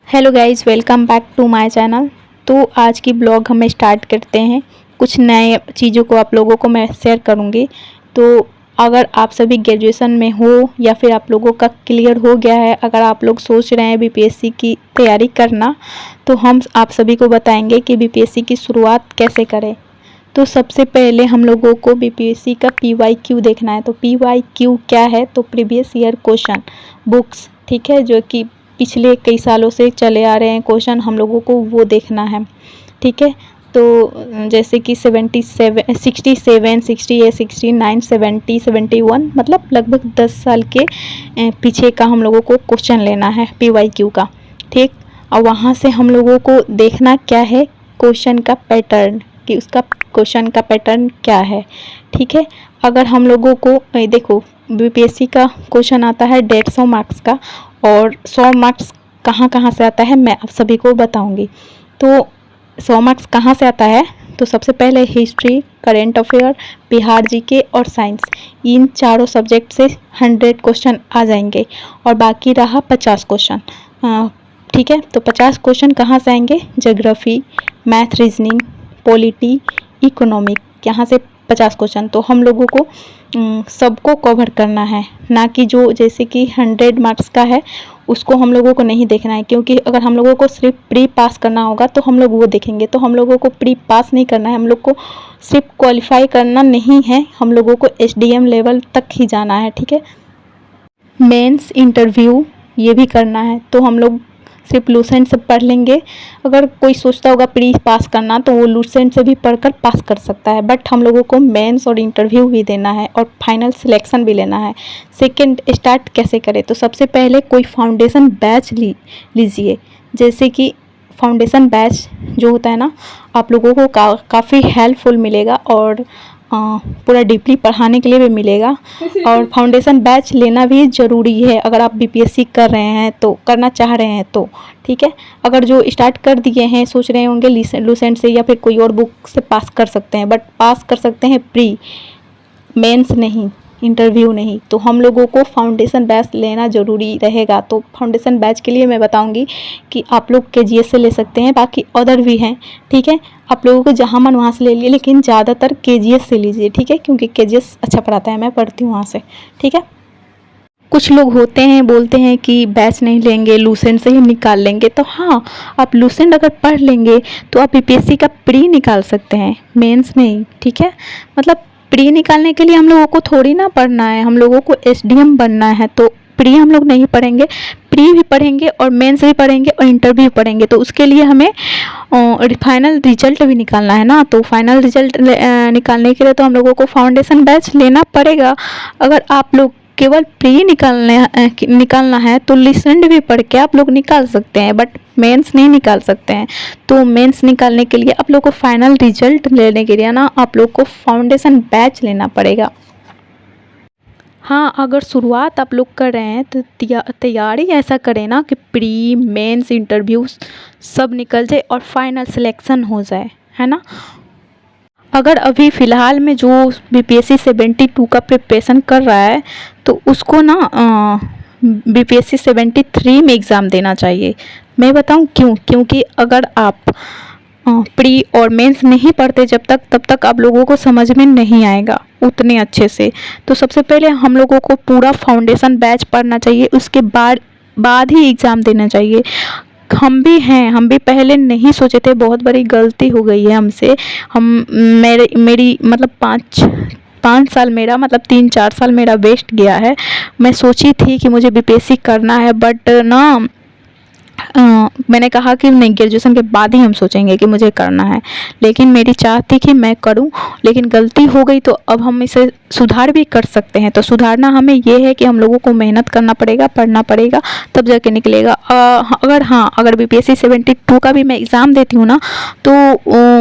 Hello guys, welcome back to my channel. तो आज की ब्लॉग हमें स्टार्ट करते हैं। कुछ नए चीज़ों को आप लोगों को मैं शेयर करूंगी। तो अगर आप सभी ग्रेजुएशन में हो या फिर आप लोगों का क्लियर हो गया है, अगर आप लोग सोच रहे हैं बीपीएससी की तैयारी करना, तो हम आप सभी को बताएंगे कि बीपीएससी की शुरुआत कैसे करें। तो सबसे पहले हम लोगों को बीपीएससी का पीवाईक्यू देखना है। तो पीवाईक्यू क्या है? तो प्रीवियस ईयर क्वेश्चन बुक्स, ठीक है, जो कि पिछले कई सालों से चले आ रहे हैं क्वेश्चन, हम लोगों को वो देखना है, ठीक है। तो जैसे कि 67, 67, 68, 69, 70, 71, मतलब लगभग 10 साल के पीछे का हम लोगों को क्वेश्चन लेना है पीवाईक्यू का, ठीक। और वहाँ से हम लोगों को देखना क्या है, क्वेश्चन का पैटर्न, कि उसका क्वेश्चन का पैटर्न क्या है, ठीक है। अगर हम लोगों को देखो, बीपीएससी का क्वेश्चन आता है 150 मार्क्स का, और 100 मार्क्स कहाँ कहाँ से आता है मैं आप सभी को बताऊंगी। तो 100 मार्क्स कहाँ से आता है? तो सबसे पहले history, current affair, Bihar GK और साइंस, इन चारों सब्जेक्ट से 100 क्वेश्चन आ जाएंगे, और बाकी रहा 50 क्वेश्चन, ठीक है। तो 50 क्वेश्चन कहाँ से आएंगे? Geography, math, reasoning, polity, economic, यहाँ से 50 क्वेश्चन। तो हम लोगों को सबको कवर करना है, ना कि जो जैसे कि 100 मार्क्स का है उसको हम लोगों को नहीं देखना है, क्योंकि अगर हम लोगों को सिर्फ प्री पास करना होगा तो हम लोग वो देखेंगे। तो हम लोगों को प्री पास नहीं करना है, हम लोग को सिर्फ क्वालिफाई करना नहीं है, हम लोगों को एसडीएम लेवल तक ही जाना है, ठीक है। मेंस इंटरव्यू ये भी करना है, तो हम लोग सिर्फ लूसेंट से पढ़ लेंगे। अगर कोई सोचता होगा प्री पास करना, तो वो लूसेंट से भी पढ़कर पास कर सकता है, बट हम लोगों को मेंस और इंटरव्यू भी देना है और फाइनल सिलेक्शन भी लेना है। सेकंड, स्टार्ट कैसे करें? तो सबसे पहले कोई फाउंडेशन बैच लीजिए। जैसे कि फाउंडेशन बैच जो होता है ना, आप लोगों को काफ़ी हेल्पफुल मिलेगा, और पूरा डीपली पढ़ाने के लिए भी मिलेगा। और फाउंडेशन बैच लेना भी ज़रूरी है अगर आप बीपीएससी कर रहे हैं, तो करना चाह रहे हैं तो, ठीक है। अगर जो स्टार्ट कर दिए हैं, सोच रहे होंगे लूसेंट से या फिर कोई और बुक से पास कर सकते हैं, बट पास कर सकते हैं प्री, मेंस नहीं, इंटरव्यू नहीं। तो हम लोगों को फाउंडेशन बैच लेना ज़रूरी रहेगा। तो फाउंडेशन बैच के लिए मैं बताऊंगी कि आप लोग केजीएस से ले सकते हैं, बाकी अदर भी हैं, ठीक है। आप लोगों को जहाँ मन वहाँ से ले लिए, लेकिन ज़्यादातर केजीएस से लीजिए, ठीक है, क्योंकि केजीएस अच्छा पढ़ाता है, मैं पढ़ती हूँ वहाँ से, ठीक है। कुछ लोग होते हैं बोलते हैं कि बैच नहीं लेंगे, लूसेंट से ही निकाल लेंगे। तो हाँ, आप लूसेंट अगर पढ़ लेंगे तो आप बीपीएससी का प्री निकाल सकते हैं, मेंस नहीं, ठीक है। मतलब प्री निकालने के लिए हम लोगों को थोड़ी ना पढ़ना है, हम लोगों को एसडीएम बनना है। तो प्री हम लोग नहीं पढ़ेंगे, प्री भी पढ़ेंगे और मेंस भी पढ़ेंगे और इंटरव्यू भी पढ़ेंगे। तो उसके लिए हमें फाइनल रिजल्ट भी निकालना है ना। तो फाइनल रिजल्ट निकालने के लिए तो हम लोगों को फाउंडेशन बैच लेना पड़ेगा। अगर आप लोग केवल प्री निकालना है तो लिसेंट भी पढ़ के आप लोग निकाल सकते हैं, बट मेंस नहीं निकाल सकते हैं। तो मेंस निकालने के लिए आप लोग को फाइनल रिजल्ट लेने के लिए ना, आप लोग को फाउंडेशन बैच लेना पड़ेगा। हाँ, अगर शुरुआत आप लोग कर रहे हैं तो तैयारी ऐसा करें ना कि प्री, मेंस, इंटरव्यूज सब निकल जाए और फाइनल सिलेक्शन हो जाए, है ना। अगर अभी फ़िलहाल में जो बीपीएससी 72 का प्रिपरेशन कर रहा है, तो उसको ना बीपीएससी 73 में एग्ज़ाम देना चाहिए। मैं बताऊं क्यों? क्योंकि अगर आप प्री और मेंस नहीं पढ़ते तब तक आप लोगों को समझ में नहीं आएगा उतने अच्छे से। तो सबसे पहले हम लोगों को पूरा फाउंडेशन बैच पढ़ना चाहिए, उसके बाद ही एग्ज़ाम देना चाहिए। हम भी हैं, हम भी पहले नहीं सोचे थे, बहुत बड़ी गलती हो गई है हमसे। मेरी मतलब 5 साल मेरा, मतलब 3-4 साल मेरा वेस्ट गया है। मैं सोची थी कि मुझे बीपीएससी करना है, बट ना मैंने कहा कि नहीं, ग्रेजुएशन के बाद ही हम सोचेंगे कि मुझे करना है। लेकिन मेरी चाह थी कि मैं करूं, लेकिन गलती हो गई। तो अब हम इसे सुधार भी कर सकते हैं। तो सुधारना हमें ये है कि हम लोगों को मेहनत करना पड़ेगा, पढ़ना पड़ेगा, तब जाके निकलेगा। अगर बीपीएससी 72 का भी मैं एग्ज़ाम देती हूँ ना, तो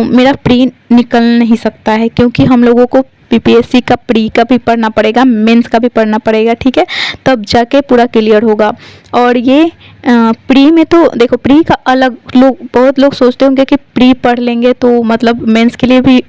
मेरा प्री निकल नहीं सकता है, क्योंकि हम लोगों को बीपीएससी का प्री का भी पढ़ना पड़ेगा, मेंस का भी पढ़ना पड़ेगा, ठीक है, तब जाके पूरा क्लियर होगा। और ये प्री में तो देखो, प्री का अलग, बहुत लोग सोचते होंगे कि प्री पढ़ लेंगे तो मतलब मेंस के लिए भी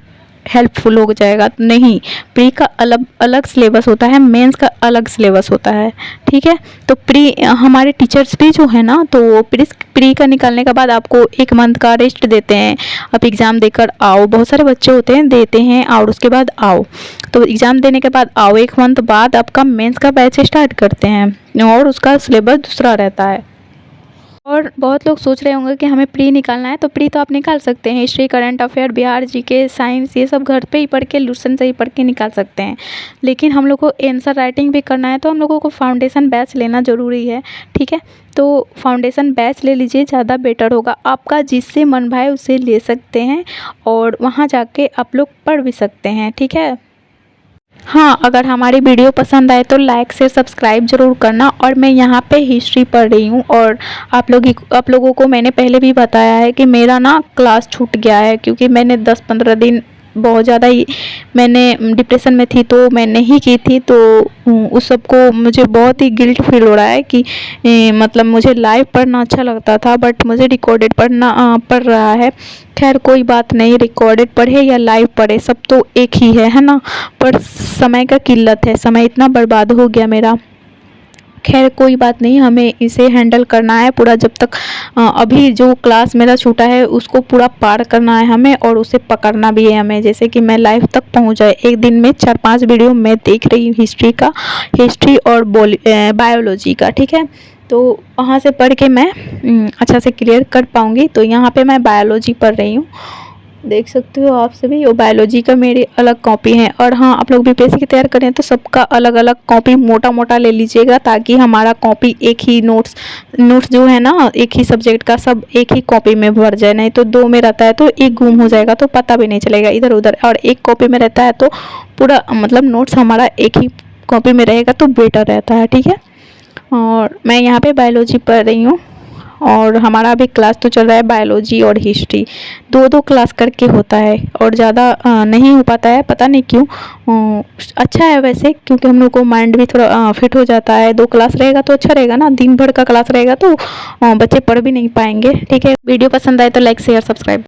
हेल्पफुल हो जाएगा। नहीं, प्री का अलग अलग सिलेबस होता है, मेंस का अलग सिलेबस होता है, ठीक है। तो प्री हमारे टीचर्स भी जो है ना, तो वो प्री का निकालने के बाद आपको 1 मंथ का रेस्ट देते हैं। आप एग्ज़ाम देकर आओ, बहुत सारे बच्चे होते हैं देते हैं और उसके बाद आओ। तो एग्ज़ाम देने के बाद आओ, 1 मंथ बाद आपका मेंस का बैच स्टार्ट करते हैं और उसका सिलेबस दूसरा रहता है। और बहुत लोग सोच रहे होंगे कि हमें प्री निकालना है, तो प्री तो आप निकाल सकते हैं, history, current affair, Bihar GK, science, ये सब घर पे ही पढ़ के, ट्यूशन से ही पढ़ के निकाल सकते हैं। लेकिन हम लोग को आंसर राइटिंग भी करना है, तो हम लोगों को फाउंडेशन बैच लेना ज़रूरी है, ठीक है। तो फाउंडेशन बैच ले लीजिए, ज़्यादा बेटर होगा। आपका जिससे मन भाए उसे ले सकते हैं और वहाँ जाके आप लोग पढ़ भी सकते हैं, ठीक है। हाँ, अगर हमारी वीडियो पसंद आए तो लाइक शेयर सब्सक्राइब ज़रूर करना। और मैं यहाँ पे हिस्ट्री पढ़ रही हूँ और आप लोगों को मैंने पहले भी बताया है कि मेरा ना क्लास छूट गया है, क्योंकि मैंने 10-15 दिन बहुत ज़्यादा ही मैंने डिप्रेशन में थी, तो मैं नहीं की थी। तो उस सब को मुझे बहुत ही गिल्ट फील हो रहा है कि मतलब मुझे लाइव पढ़ना अच्छा लगता था, बट मुझे रिकॉर्डेड पढ़ना पड़ रहा है। खैर कोई बात नहीं, रिकॉर्डेड पढ़े या लाइव पढ़े सब तो एक ही है ना। पर समय का किल्लत है, समय इतना बर्बाद हो गया मेरा। खैर कोई बात नहीं, हमें इसे हैंडल करना है पूरा। जब तक अभी जो क्लास मेरा छूटा है उसको पूरा पार करना है हमें, और उसे पकड़ना भी है हमें, जैसे कि मैं लाइव तक पहुंच जाए। एक दिन में 4-5 वीडियो मैं देख रही हूँ हिस्ट्री और बायोलॉजी का, ठीक है। तो वहाँ से पढ़ के मैं अच्छा से क्लियर कर पाऊँगी। तो यहाँ पे मैं बायोलॉजी पढ़ रही हूँ, देख सकते हो आप सभी। वो बायोलॉजी का मेरी अलग कॉपी है। और हाँ, आप लोग बीपीएससी की तैयार करें तो सबका अलग अलग कॉपी मोटा मोटा ले लीजिएगा, ताकि हमारा कॉपी एक ही नोट्स जो है ना, एक ही सब्जेक्ट का सब एक ही कॉपी में भर जाए। नहीं तो 2 में रहता है तो एक गुम हो जाएगा, तो पता भी नहीं चलेगा इधर उधर। और एक कॉपी में रहता है तो पूरा मतलब नोट्स हमारा एक ही कॉपी में रहेगा तो बेटर रहता है, ठीक है। और मैं यहाँ पे बायोलॉजी पढ़ रही हूँ, और हमारा अभी क्लास तो चल रहा है बायोलॉजी और हिस्ट्री, 2-2 क्लास करके होता है। और ज़्यादा नहीं हो पाता है, पता नहीं क्यों। अच्छा है वैसे, क्योंकि हम लोग को माइंड भी थोड़ा फिट हो जाता है। 2 क्लास रहेगा तो अच्छा रहेगा ना, दिन भर का क्लास रहेगा तो बच्चे पढ़ भी नहीं पाएंगे, ठीक है। वीडियो पसंद आए तो लाइक शेयर सब्सक्राइब।